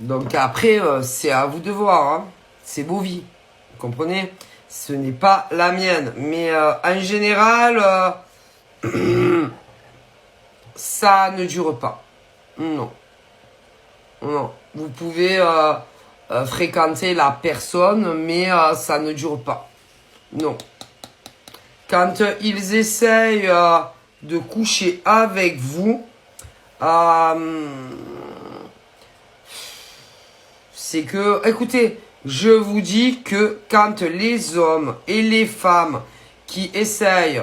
Donc après, c'est à vous de voir. Hein. C'est vos vies. Vous comprenez? Ce n'est pas la mienne. Mais en général, ça ne dure pas. Non. Non. Vous pouvez fréquenter la personne, mais ça ne dure pas. Non. Quand ils essayent de coucher avec vous, c'est que, écoutez, je vous dis que quand les hommes et les femmes qui essayent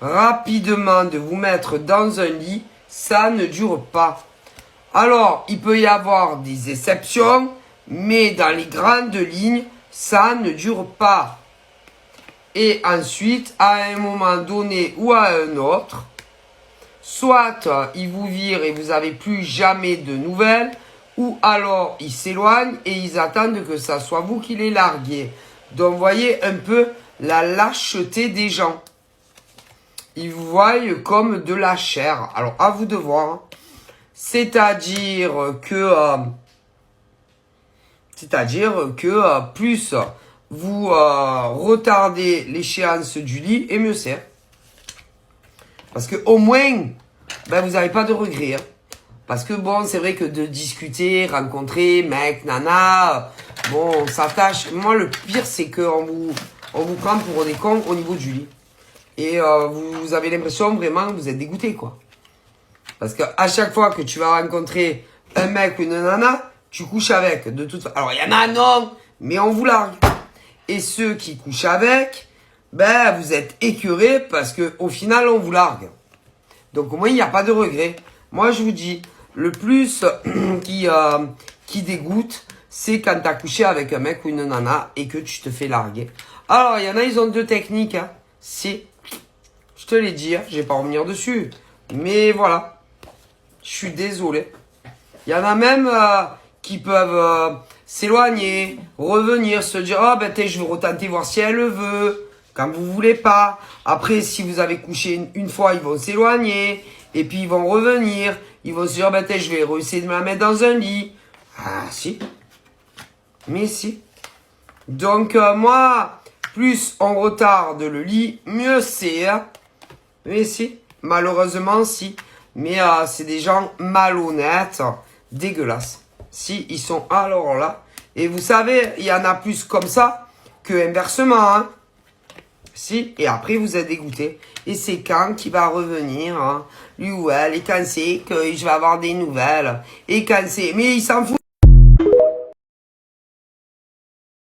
rapidement de vous mettre dans un lit, ça ne dure pas. Alors, il peut y avoir des exceptions, mais dans les grandes lignes, ça ne dure pas. Et ensuite, à un moment donné ou à un autre, soit ils vous virent et vous n'avez plus jamais de nouvelles, ou alors ils s'éloignent et ils attendent que ça soit vous qui les larguiez. Donc, vous voyez un peu la lâcheté des gens. Ils vous voient comme de la chair. Alors, à vous de voir. C'est-à-dire que plus vous retardez l'échéance du lit, et mieux c'est. Parce que au moins, ben, vous n'avez pas de regrets. Hein. Parce que bon, c'est vrai que de discuter, rencontrer, mec, nana, bon, on s'attache. Moi, le pire, c'est qu'on vous prend pour des cons au niveau du lit. Et vous avez l'impression vraiment que vous êtes dégoûté, quoi. Parce que à chaque fois que tu vas rencontrer un mec ou une nana, tu couches avec. De toute façon. Alors, il y en a non, mais on vous largue. Et ceux qui couchent avec, ben, vous êtes écœurés parce que au final, on vous largue. Donc, au moins, il n'y a pas de regret. Moi, je vous dis, le plus qui dégoûte, c'est quand tu as couché avec un mec ou une nana et que tu te fais larguer. Alors, il y en a, ils ont deux techniques. Hein. C'est, je te l'ai dit, hein, je vais pas revenir dessus. Mais voilà. Je suis désolé. Il y en a même qui peuvent s'éloigner, revenir, se dire « Oh, ben, je vais retenter voir si elle veut. » Quand vous voulez pas. Après, si vous avez couché une fois, ils vont s'éloigner. Et puis, ils vont revenir. Ils vont se dire « Ben, je vais essayer de me la mettre dans un lit. » Ah, si. Mais si. Donc, moi, plus on retarde le lit, mieux c'est. Hein. Mais si. Malheureusement, si. Mais c'est des gens malhonnêtes, dégueulasses. Si, ils sont alors là. Et vous savez, il y en a plus comme ça que inversement. Hein. Si, et après vous êtes dégoûté. Et c'est quand qui va revenir, hein, lui ou elle, et quand c'est que je vais avoir des nouvelles. Et quand c'est... Mais il s'en fout.